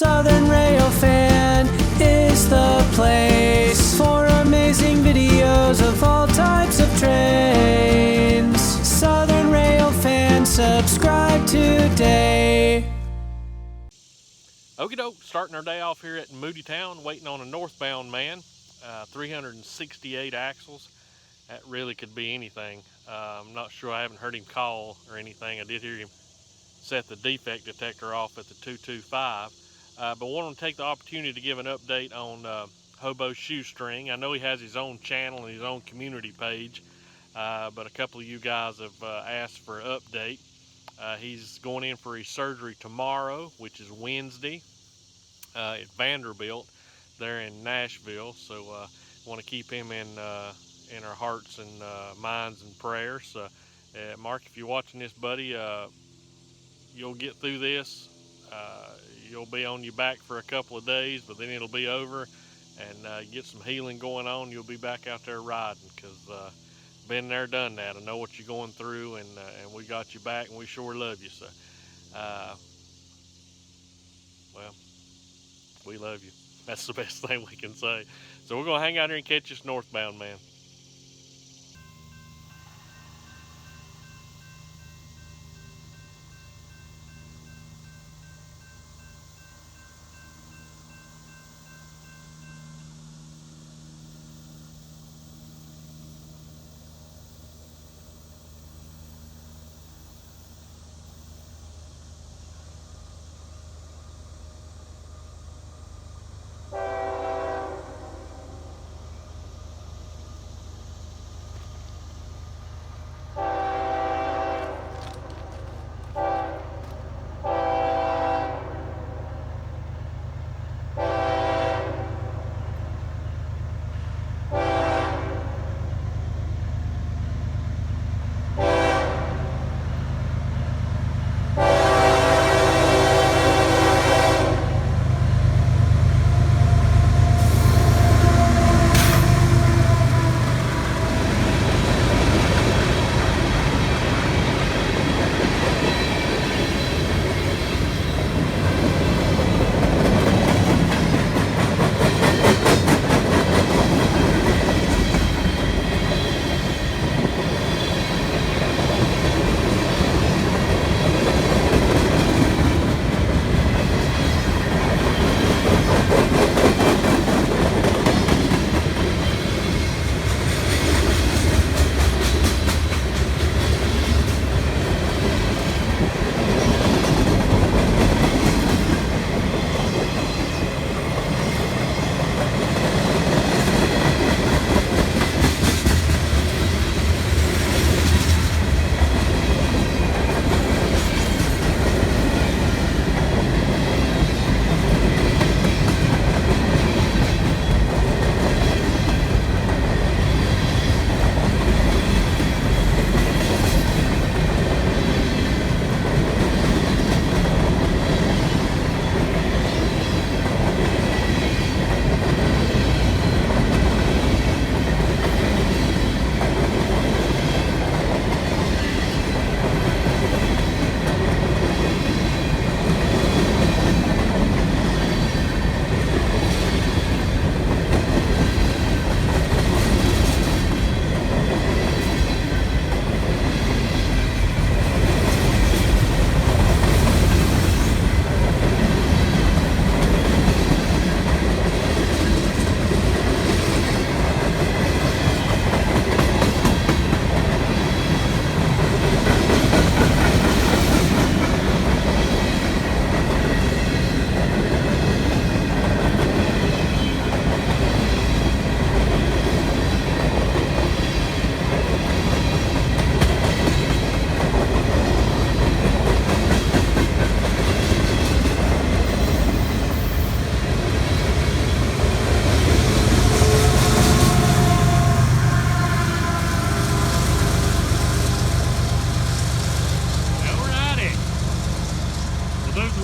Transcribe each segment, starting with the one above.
Southern Railfan is the place for amazing videos of all types of trains. Southern Railfan, subscribe today. Okie doke, starting our day off here at Moody Town, waiting on a northbound man. 368 axles. That really could be anything. I'm not sure, I haven't heard him call or anything. I did hear him set the defect detector off at the 225. But wanted to take the opportunity to give an update on Hobo Shoestring. I know he has his own channel and his own community page, but a couple of you guys have asked for an update. He's going in for his surgery tomorrow, which is Wednesday, at Vanderbilt there in Nashville. So want to keep him in our hearts and minds and prayers. Mark, if you're watching this, buddy, you'll get through this. You'll be on your back for a couple of days, but then it'll be over, and get some healing going on. You'll be back out there riding, because been there, done that. I know what you're going through, and we got you back, and we sure love you. So, well, we love you. That's the best thing we can say. So we're gonna hang out here and catch this northbound man.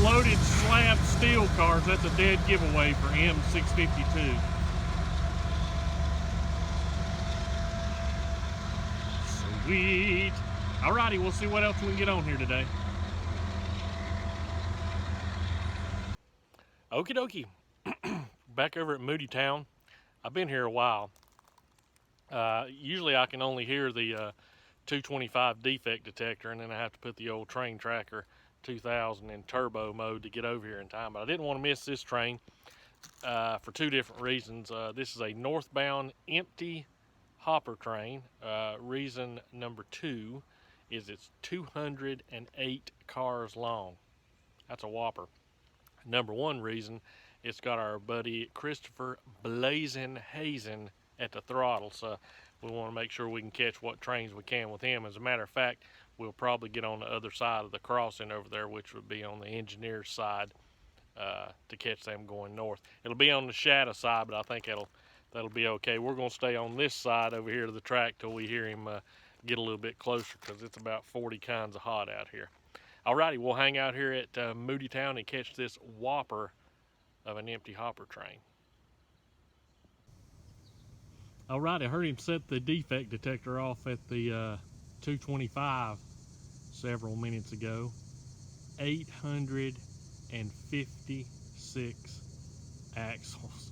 Loaded slab steel cars, that's a dead giveaway for M652. Sweet. Alrighty, we'll see what else we can get on here today. Okie dokie. Back over at Moody Town. I've been here a while. Usually I can only hear the 225 defect detector, and then I have to put the old train tracker 2000 in turbo mode to get over here in time. But I didn't want to miss this train for two different reasons. This is a northbound empty hopper train. Reason number two is it's 208 cars long. That's a whopper. Number one reason, it's got our buddy Christopher Blazin Hazen at the throttle, so we want to make sure we can catch what trains we can with him. As a matter of fact, we'll probably get on the other side of the crossing over there, which would be on the engineer's side, to catch them going north. It'll be on the shadow side, but I think that'll be okay. We're going to stay on this side over here to the track till we hear him get a little bit closer, because it's about 40 kinds of hot out here. Alrighty, we'll hang out here at Moody Town and catch this whopper of an empty hopper train. Alright, I heard him set the defect detector off at the 225 several minutes ago. 856 axles.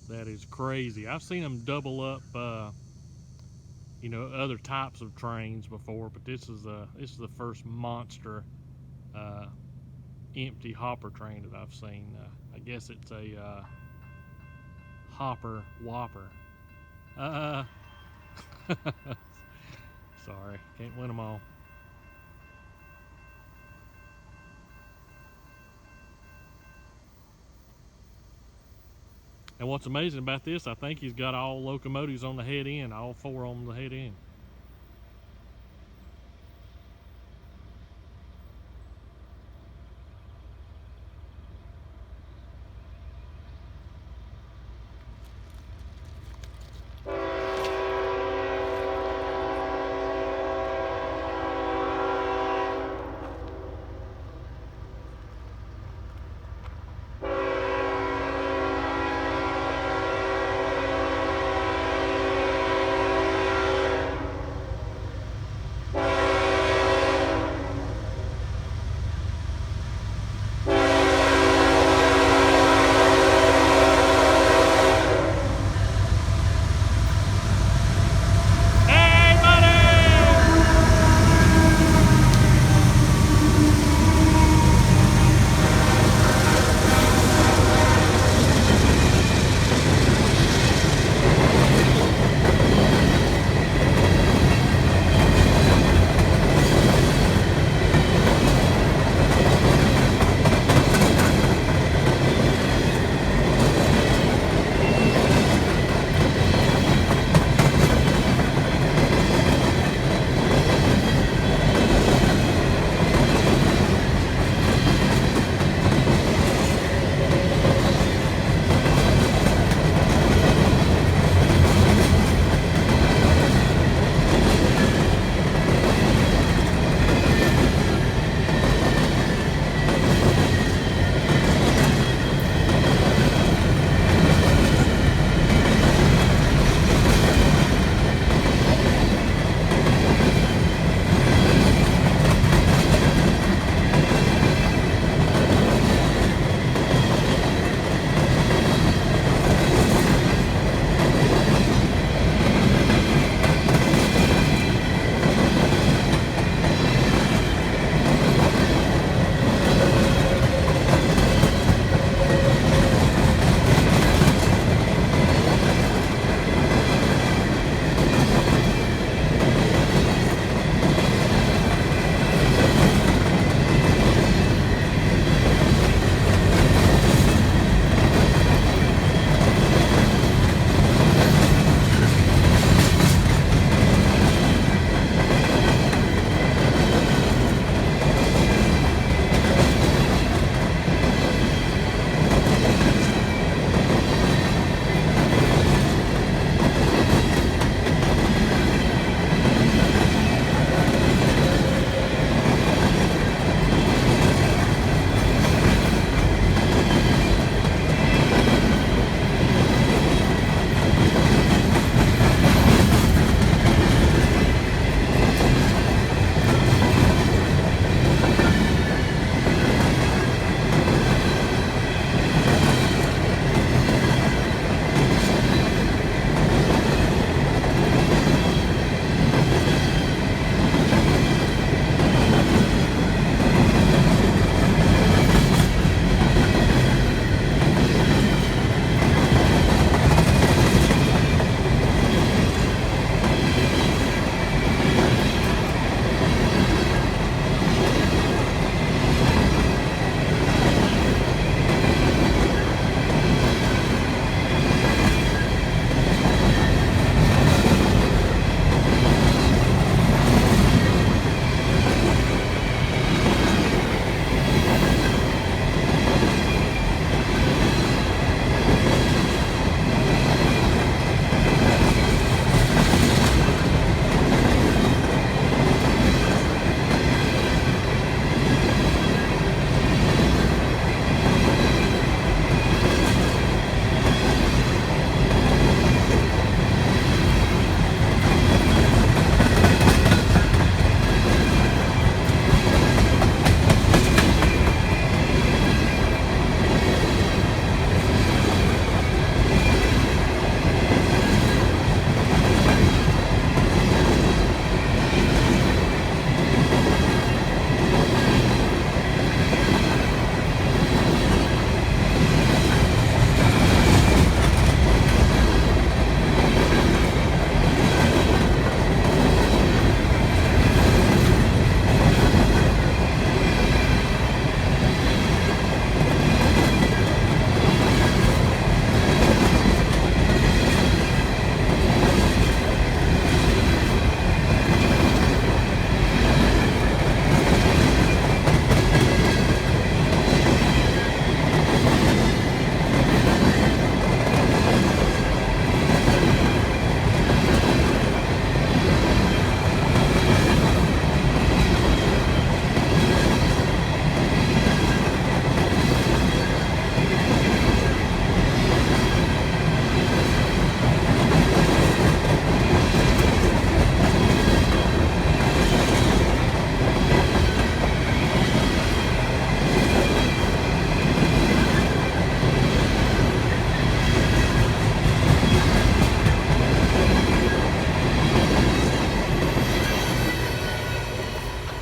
That is crazy. I've seen them double up other types of trains before, but this is the first monster empty hopper train that I've seen. I guess it's a hopper whopper. Sorry, can't win them all. And what's amazing about this, I think he's got all locomotives on the head end, all four on the head end.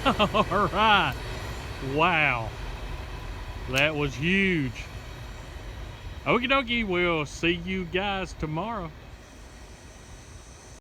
All right. Wow. That was huge. Okie dokie, we'll see you guys tomorrow.